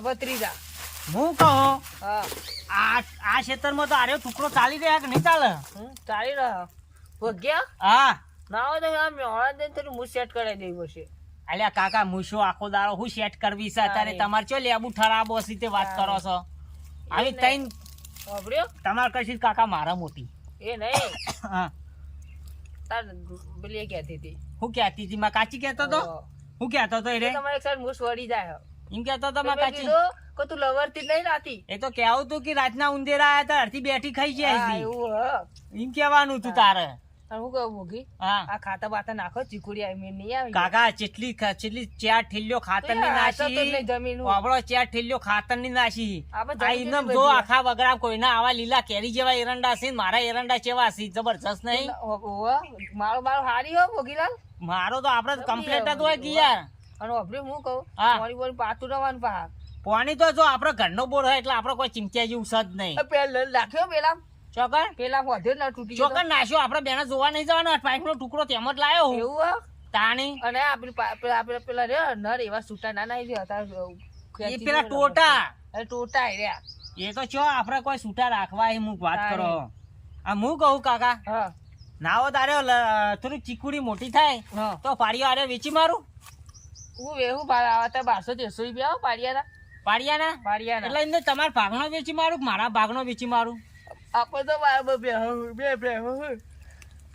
ભત્રીજા હું કહું હા આ ક્ષેત્રમાં તો આર્યો ટુકડો ચાલી રહ્યા કે નહીં ચાલે? ચાલી રહ્યો ભગ્યા હા ના હોય તો આમ હોળા દઈને થોડું હું સેટ કરાવી દેવી પડશે. અલ્યા કાકા મૂછો આખો દાડો હું સેટ કરવી છે અત્યારે? તમારે ચો લેબુ ઠરાબો છે તે વાત કરો છો? આવી તઈન વાપર્યો તમારે કશી કાકા મારા મોટી એ નહીં હા તાર પેલી એ કહેતી હતી હું કહેતી હતી માં કાચી કહેતો તો? હું કહેતો તો રે તમારે એક સાઈડ મૂછ વળી જાય એમ કહેતો તો માં મેં કાચી? કીધું કે તું લવરતી જ નહીં રાતી એ તો કહેવું તું કે રાતના ઉંદેરા આયા તા અડધી બેઠી ખાઈ જાય હા, છે એવું હ એમ કહેવાનું તું તારે. અને હું કહું ભોગી હા આ ખાતા બાતા નાખો ચીકુડી આવી નહીં આવી કાકા ચેટલી ચાર ઠેલ્યો ખાતર ની નાસી જમીન વાપરો ચાર ઠેલ્યો ખાતર ની નાસી આપણે આ જમીન એમને કેટલી જો બધી આખા વગડા કોઈના આવા લીલા કેરી જેવા એરંડા છે ને મારા એરંડા જેવા છે જબરજસ્ત નહીં? મારો મારો હારી હો ભોગીલાલ મારો તો આપડે કમ્પ્લેટ જ હોય કે યાર. અને વાપરી હું કહું હા. મારી બોલ પાતું રવાનું પા પાણી તો જો આપડે ઘરનો બોર હોય એટલે આપડે કોઈ ચિંતા જેવું છે જ નહીં. પેલા નાખ્યો ચોકર પેલા વધ્યો ના તૂટી ગયો ચોકર નાખ્યો આપડે બેને જોવા નહીં જવાનો પાઇપ નો ટુકડો તેમ જ લાયો હું. એવું હે તાણી અને આપણે પેલા રે નર એવા છૂટા નાના આવી હતા એ પેલા ટોટા ટોટા રહ્યા એ તો ચો આપડે કોઈ છૂટા રાખવા એ હું વાત કરો. આ હું કહું કાકા હા નાવો તારે થોડી ચીકુડી મોટી થાય હા તો પાડીઓ આરે વેચી મારું હું વેહું આવતા 1200-1300 રૂપિયા પાડિયાના પાડિયાના એટલે એમને તમારા ભાગનો વેચી મારું કે મારા ભાગનો વેચી મારું? આપણે તો બે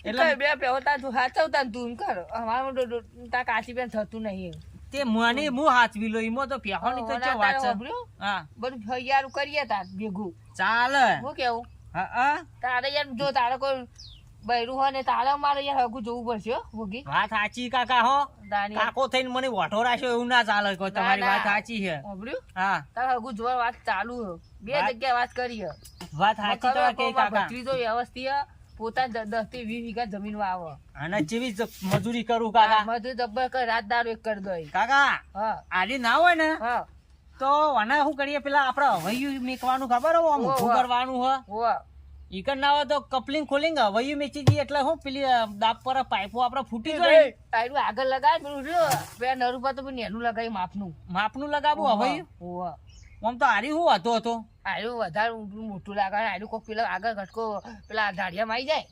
એટલે બે પહેતા તું સાચવતા ને તું એમ કર અમારા તા કાચી બેન થતું નહીં તે મને હું હાથવી લો એમાં તો પેહોની તો ચો વાત છે. હા બધું ફૈયારું કરીએ તાર ભેગું ચાલે. હું કેવું હા હા તારે યાર જો તારે કોઈ બૈરું હોય ને તારે મારે યાર હગું જોવું પડશે હો ભોગી વાત સાચી કાકા હો. દાની કાકો થઈને મને વોઠો રાખ્યો એવું ના ચાલે કોઈ. તમારી વાત સાચી છે. સાંભળ્યું હા તારે હગું જોવા વાત ચાલુ હે બે જગ્યાએ વાત કરી હે વાત સાચી તો કે કાકા. ભત્રીજો વ્યવસ્થિત પોતાના 10 થી 20 વીઘા જમીન વાવે અને જેવી મજૂરી કરું કાકા મજૂર જબ્બર કર રાત દારૂ એક કરી દો કાકા હા આડી ના હોય ને હા તો આને શું કરીએ પેલા આપડે હવૈયું મેકવાનું ખબર હોય આમ ઊભું કરવાનું હોય હોવા ઈકન ના હોય તો કપલિંગ ખોલિંગ હવૈયું મેચી દઈએ એટલે હું પેલી દાબ પર પાઇપો આપડે ફૂટી જાય તારું આગળ લગાય પેલું રહ્યો બે નરું પર તો પેલું નેનું લગાવી માપનું લગાવું હવૈયું. હોવા આમ તો હારી હું હતો આયુ વધારે મોટું લાગે આયુ કોક પેલા આગળ ઘટકો પેલા ધાડિયામાં આવી જાય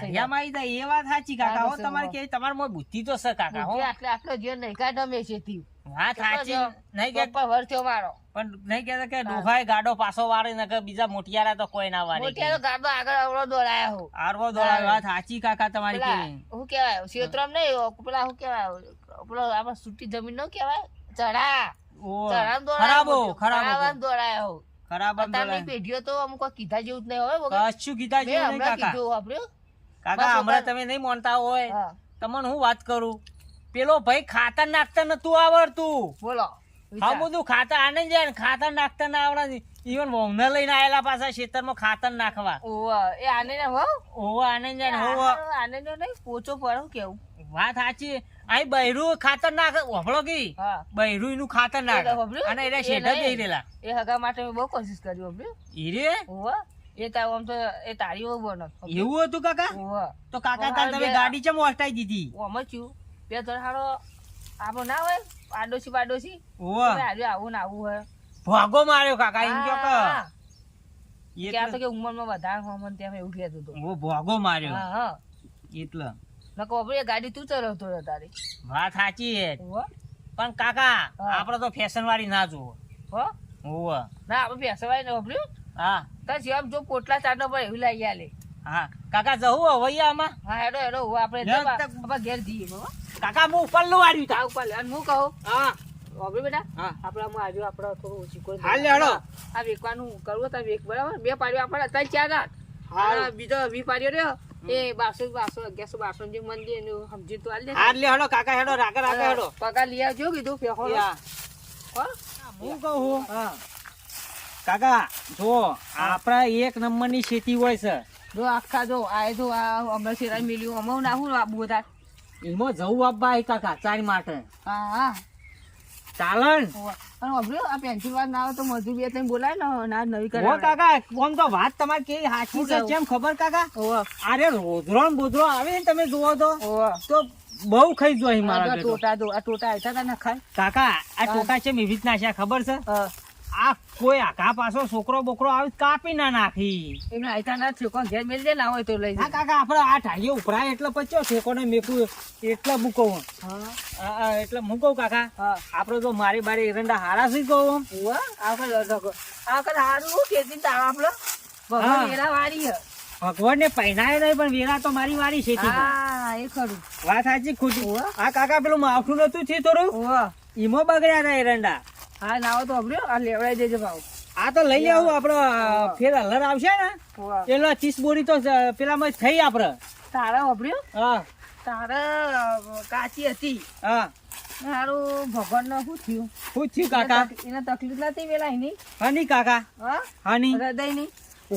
ધૈર્યમાં આવી જાય. એ વાત સાચી કાકા હો તમારે કે તમારે મોય બુદ્ધિ તો છે કાકા હો. આટલો જીવન નહીં કાઢો મેં છે વાત સાચી નહીં કે વર થયો મારો પણ નહીં કહેતા કે ડોહાય ગાડો પાછો વાળે ને કે બીજા મોટિયારા તો કોઈ ના વાળે. મોટિયા તો ગાડો આગળ અવળો દોડાયા હું આરવો દોડાય. વાત સાચી કાકા તમારી કે શું કેવાય ક્ષેત્રમ નહીં પેલા શું કેવાય પેલો આપડે સુટી જમીન નો કેવાય ચડા ચડામ ખરાબો દોડાયા દોડાયા હું ખરાબ અત્યારની પેઢીઓ તો અમુક કીધા જેવું જ નહીં હોય કશું કીધા જેવું નહીં કાકા. કીધું આપણે કાકા હમણાં તમે નહીં માનતા હોય હા તમને હું વાત કરું પેલો ભાઈ ખાતર નાખતા નતું આવડતું. બોલો હા બધું ખાતર આને જાય ને ખાતર નાખતા ના આવડે. ઇવન વહુને લઈને આયેલા પાછા ખેતરમાં ખાતર નાખવા. ઓવા એ આને ને હો ઓવો આને જાય ને હોવો. આને નો નહીં પોચો પડો કેવું વાત સાચી. અહીં બૈરું ખાતર નાખે વફળો કી હા બૈરું નું ખાતર નાખે એ તો વફળ્યું? અને એને એ શેઢા નહીં. બેહી રહેલા એ હગા માટે મેં બહુ કોશિશ કરી આપણે હીરે. ઓવા એ તાવ આમ તો એ તારી ઓ બનો એવું હતું કાકા? ઓવા તો કાકા તાર તમે બે- ગાડી ચમ ઓટાઈ દીધી? ઓમ છું બે ત્રણ હારો આપણો ના હોય પાડોશી ઓવો આજે આવું ને આવું હોય ભાગો માર્યો કાકા એમ કયો કે હા, એટલે ક્યાં તો કે ઉંમરમાં વધારે હોમન ત્યાં એવું કહેતું હતું ઓ ભાગો માર્યો હા હા એટલે નકો આપણે ગાડી તું ચલાવતો હતો તારી વાત સાચી છે ઓવા પણ કાકા હા. આપડે તો ફેશન વાળી ના જોવો. હો ઓવો ના આપણે બેસવાય ને આપણે હા તાર શિવામ જો પોટલા ચાટો પર એવું લાગી આલે હા કાકા જવું હવૈયામાં? હા હેડો હેડો હું આપણે લે, બાબા ઘેર જઈએ બાબા કાકા હું ઉપરનું વાળ્યું તા. આ ઉપર લે. અને હું કહું હા આપણે બેટા હા આપણે આમાં આજુ આપણે થોડું ઓછી કરી હાલ લે, હેડો. આ વેકવાનું કરવું તો વેક બરાબર બે પાડ્યો આપણે ત્રણ ચાર રાત હાલ. અને બીજો 20 પાડ્યો રહ્યો એ 1200 1100 જે મંદિર એનું સમજી તો આલ દે હાલ લે હેડો કાકા હેડો રાગે રાગે હેડો. પગાર લઈ આવજો કીધું ફેંકો યા. હો હું કહું હા કાકા જો આપડા એક નંબરની ખેતી હોય છે જો આખા જો આ જો આ હમણાં શેરા મિલ્યું હમણાં નાખું આબુ બધા એમાં જવું આપવા એ કાકા ચાર માટે હા હા ચાલન. અને અભર્યો આ પેન્સિલ વાત ના આવે તો મજૂર બે ત્રણ બોલાય ને ના નવી ઓ કરે કાકા આમ તો વાત તમારી કેવી સાચી છે. કેમ ખબર કાકા? અરે રોજરો ને બોજરો આવે ને તમે જુઓ તો બહુ ખાઈ જોઈ મારા બેટો. ટોટા જો આ ટોટા આવતા હતા ને ખાય કાકા આ ટોટા છે એવી રીતના છે ખબર છે? આ કોઈ આખા પાછો છોકરો બોકરો આવી કાપી ના નાખી. એમને આયતા ના છોકરો ઘેર મેલ દે ના હોય તો લઈ હા કાકા આપડે આ ઢાળીઓ ઉપરાય એટલે પચ્યો ઠેકોને મેકું એટલે મૂકવું. હા એટલે મૂકવું કાકા. હા આપડે તો મારી બારી એરંડા હારા સી કહું. આ હારું ખેતી તાવ આપડે ભગવાન વેરા વાળી હે. ભગવાન ને પહેરાય નહીં પણ વેરા તો મારી વારી છે. હા એ ખરું વાત સાચી ખોટી. આ કાકા પેલું માવઠું નતું થયું થોડું ઈમો બગડ્યા હતા એરંડા. હા નાવો તો અભર્યો આ લેવડાઈ દેજો ભાવ. આ તો લઈ લેવું આપડે ફેર હલર આવશે ને પેલો 30 બોરી તો પેલામાં થઈ આપડે. તારા અભર્યો હા તારા કાચી હતી. હા મારું ભગવાન નું શું થયું? શું થયું કાકા? એને તકલીફ નથી પેલા એની? હાની કાકા? હા હાની? હૃદય ની.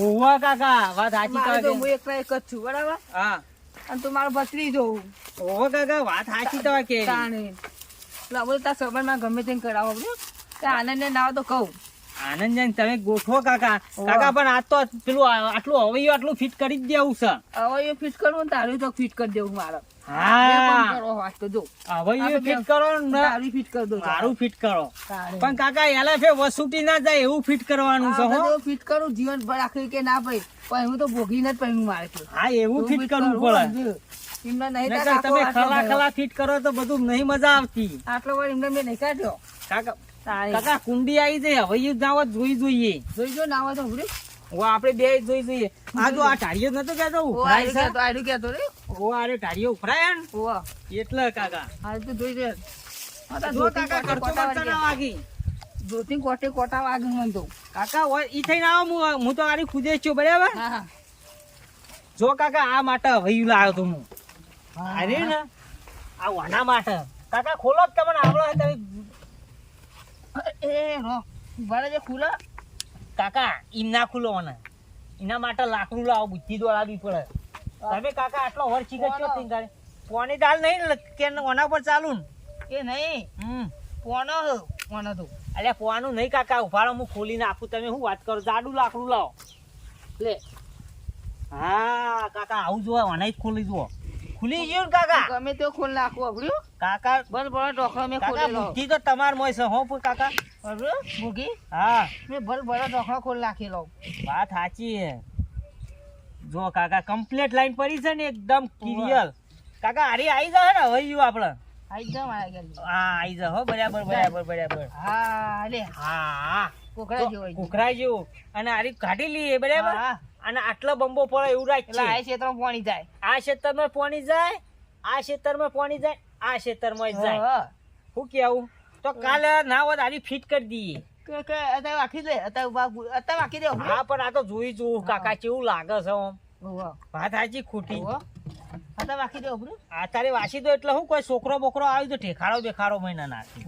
ઓવા કાકા વાત સાચી હું કાકા. એકલા એક જ છું બરાબર. હા અને તું મારો ભત્રીજો. ઓવા કાકા વાત સાચી તો કે તાણે એટલે તાર સબન માં ગમે તેમ કરાવો કે આનંદ ને ના તો કહું. આનંદ જન તમે ગોઠવો કાકા. કાકા પણ આ તો પેલું આટલું હવૈયું આટલું ફિટ કરી જ દેવું છે. હવે એ ફિટ કરવું તારું તો ફિટ કરી દેવું મારે. હા કરો વાત તો જો હવૈયું ફિટ કરો ને તારું ફિટ કરી દો. મારું ફિટ કરો તારે પણ કાકા એલા ફે વસૂટી ના જાય એવું ફિટ કરવાનું છે હો. ફિટ કરું જીવન ભર આખી કે ના ભાઈ પણ હું તો ભોગીને જ પહેરું મારે તો. હા એવું ફિટ કરવું પડે. એમને નહીં નહીંતર તમે ખલા ખલા ફિટ કરો તો બધું નહીં મજા આવતી. આટલો વાર એમને મેં નહીં કાઢ્યો. કાકા કાકા કુંડી આવી જાય હવૈયું જાવ જોઈએ. જોઈજો ના હોય તો ઉભરી. ઓ આપણે બે જોઈએ. આ જો આ ટાળીઓ નતો કેતો ઉભરાય છે. આડું કેતો રે. ઓ આરે ટાળીઓ ઉભરાય ને. ઓવા એટલે કાકા હાલ તો જોઈ રે. જો કાકા કરતો કરતો ના વાગી. જોતી કોટે કોટા વાગે મન તો. કાકા ઓય ઈ થઈને આવો હું તો આરી ખુદે છું બરાબર. હા હા જો કાકા આ માટે હવૈયું લાવ્યો તો હું. અરે ને આ વાના માટે કાકા ખોલો જ તમને આવડો તમે. એ રો બરાબર જે ખુલા કાકા ઈમ ના ખુલો ને એના માટે લાકડું લાવો બુદ્ધિ દોડાવી પડે. તમે કાકા આટલો વર ચીકર છો થઈ ગાડી પોની દાલ નહીં કે ઓના પર ચાલુ ને એ નહીં પોનો તો અલ્યા પોવાનું નહીં કાકા ઉભાડો હું ખોલી નાખું. તમે શું વાત કરો જાડું લાકડું લાવો લે. હા કાકા આવું જોવા ઓના જ ખોલી જુઓ. ખુલી ગયું ને કાકા. ગમે તે ખોલ નાખો અભર્યો. કાકા બરાબર ઢોકળા મેં કાકા ખોલેલો. બુદ્ધિ તો તમાર મોય છે હો કાકા. બરાબર મૂકી હા મેં બરાબર ઢોકળા ખોલ નાખેલો. વાત સાચી છે. જો કાકા કમ્પ્લીટ લાઈન પડી છે ને એકદમ ક્લિયર. કાકા હારી આવી જાય ને હવે આપણે આઈ જા મારા ઘેર. હા આવી જાય હો બરાબર બરાબર બરાબર. હા લે હા કોકરા જેવો કુકરા જેવું અને હારી કાઢી લઈએ બરાબર. હા અને આટલો બંબો પડે એવું એટલે આ રાખીએ. ક્ષેત્રમાં પાણી જાય. આ ખેતરમાં પાણી જાય આ ખેતરમાં પાણી જાય આ ખેતરમાં જાય. હા શું કેવું તો કાલે ના હોત આરી ફિટ કરી દઈએ. કે અત્યારે વાકી દે અત્યારે વાકી દે. હા પણ આ તો જોઈ જોઉં કાકા કેવું લાગે છે આમ. હોવા વાત સાચી ખોટી. અત્યારે વાકી દે ઉભરું. આ તારે વાસી દો એટલે હું કોઈ છોકરો બોકરો આવી તો ઠેખાડો બેખાડો મહિના નાખી.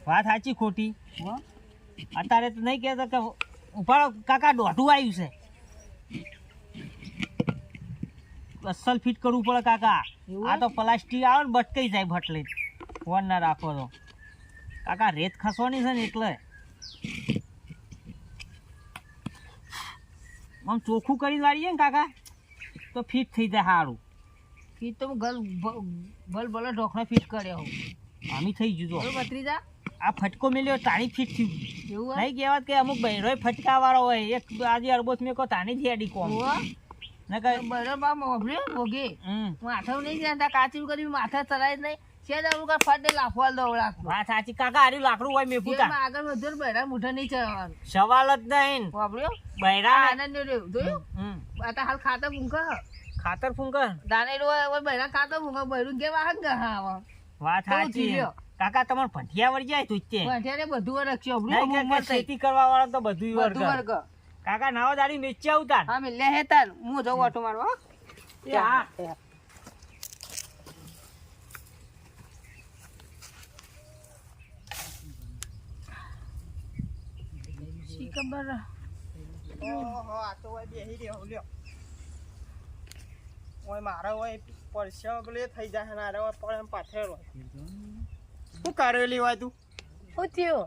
વાત સાચી ખોટી. અત્યારે તો નહીં કહેતો કે ઉપાડો કાકા દોઢું આવ્યું છે. અસલ ફિટ કરવું પડે કાકા. આ તો પ્લાસ્ટિક આવે ને બટકાઈ જાય ભટલી ફોન ના રાખો તો. કાકા રેત ખસવાની છે ને એટલે આમ ચોખ્ખું કરીને વાળીએ ને કાકા તો ફિટ થઈ જાય સારું. ફીટ તો ભલ ભલે ઢોકળા ફીટ કર્યો આમી થઈ ગયું તો ભત્રીજા. આ ફટકો મેલ્યો તાણી ફિટ થયું. એવું નહીં કહેવાત કે અમુક બહેરોય ફટકા વાળો હોય એક આજે અરબોસ મેં કહો તાણી જ હેડી કોમ ને કઈ બરાબર મોભલ્યો ભોગે માથા નહીં જાણતા કાચું કર્યું માથા ચલાય જ નહીં છે ફટે લાફવાલ દોડા. વાત સાચી કાકા હારી લાકડું હોય મેં પૂછા આગળ વધુ બહેરા મોઢા નહીં ચડવાનું સવાલ જ નહીં. વાપર્યો બહેરા આનંદ રહ્યો જોયું. આ હાલ ખાતર ફૂંકા ખાતર ફૂંકર દાને બહેરા ખાતર ફૂંકા બહેરું કે વાહન હા. વાત સાચી કાકા તમારે ભંઠિયા વળી જાય તું ભંઠિયા બધું રખ્યો ખેતી કરવા વાળા તો બધું વર્ગ. કાકા નાવા દાડી મેચી આવતા. હા મેં લે તાર હું જવું ઓટો મારવા. હા ખબર મારા હોય પરસ્યા પેલે થઈ જાય ને આરે પણ પાથરેલો શું કરેલી હોય તું શું થયું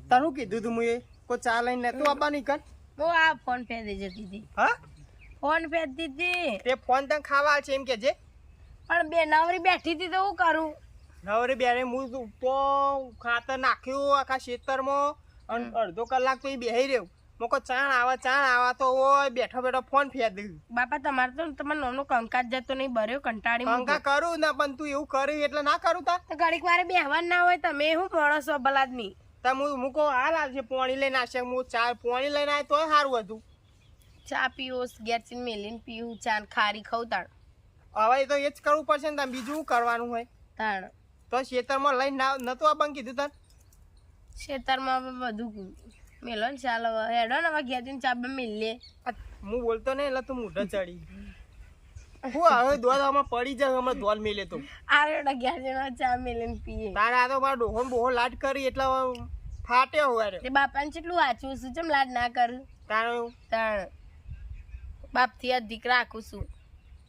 તને કીધું તું મુએ કોઈ ચા લઈને તું આવવાની કર હું આ ફોન પે દઈ જતી હતી. હા ફોન પે દીધી તે ફોન તને ખાવા છે એમ કે છે પણ બે નવરી બેઠી હતી તો હું કરું. નવરે બેરે હું તો ખાતર નાખ્યું આખા ખેતરમાં અને અડધો કલાક તો એ બેહી રહ્યો મોકો ચાણ આવા તો ઓય બેઠો બેઠો ફોન ફેર દઉં બાપા તમારે તો તમારા નોમનો કંકાજ જતો નહીં ભર્યો કંટાળી પંખા કરું ને પણ તું એવું કર્યું એટલે ના કરું તા તો ઘડીક વારે બેહવા ના હોય તમે શું માણસો ભલાદમી તા હું મૂકો હાલ આવશે પોણી લઈને આવશે હું ચા પોણી લઈને આવે તોય સારું હતું ચા પીવો ઘેર ચીન મેલીને પીવું ચા ને ખારી ખાવ તાણ હવે તો એ જ કરવું પડશે ને બીજું શું કરવાનું હોય તાણ તો ખેતરમાં લઈને નતું આ કીધું તને ખેતરમાં હવે બધું મેલો ને ચાલો હેડો ને હવે ઘેર ચીન ચા મેલીએ હું બોલતો નહીં એટલે તું મોઢા ચડી હું હવે દોડ આમાં પડી જાય હમણાં ધોલ મેલે તો આ રેડો ઘેર ચીન ચા મેલીને પીએ તારે આ તો મારા ડોહો બોહો લાટ કરી એટલે ફાટ્યો હોય રે તે બાપાને કેટલું વાંચવું છું ચમ લાડ ના કરું તારે તાણ બાપથી આ દીકરા આખું છું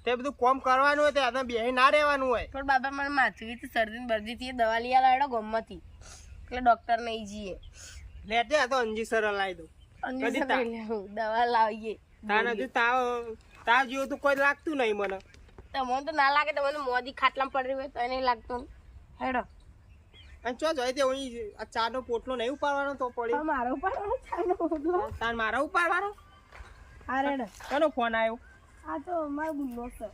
તે બધું કોમ કરવાનું હોય તે આને બેહી ના રહેવાનું હોય પણ બાપા મને માથું તો શરદી બરદી થી દવા લઈ આલો ગમતી એટલે ડોક્ટર નહીં જઈએ લેતે આ તો અંજી સરળ લાવી દઉં કદી દવા લાવીએ તાને જો તાવ જેવું તો કોઈ લાગતું નહીં મને તમને તો ના લાગે તમને મોદી ખાટલામાં પડી હોય તો નહીં લાગતું હેડો અને ચો જોઈએ તે આ ચાનો પોટલો નહીં ઉપાડવાનો તો પડી મારો ઉપાડવાનો તાર મારા ઉપાડવાનો હા રેડો કોનો ફોન આવ્યો આ તો મારો ગુલ્લો છે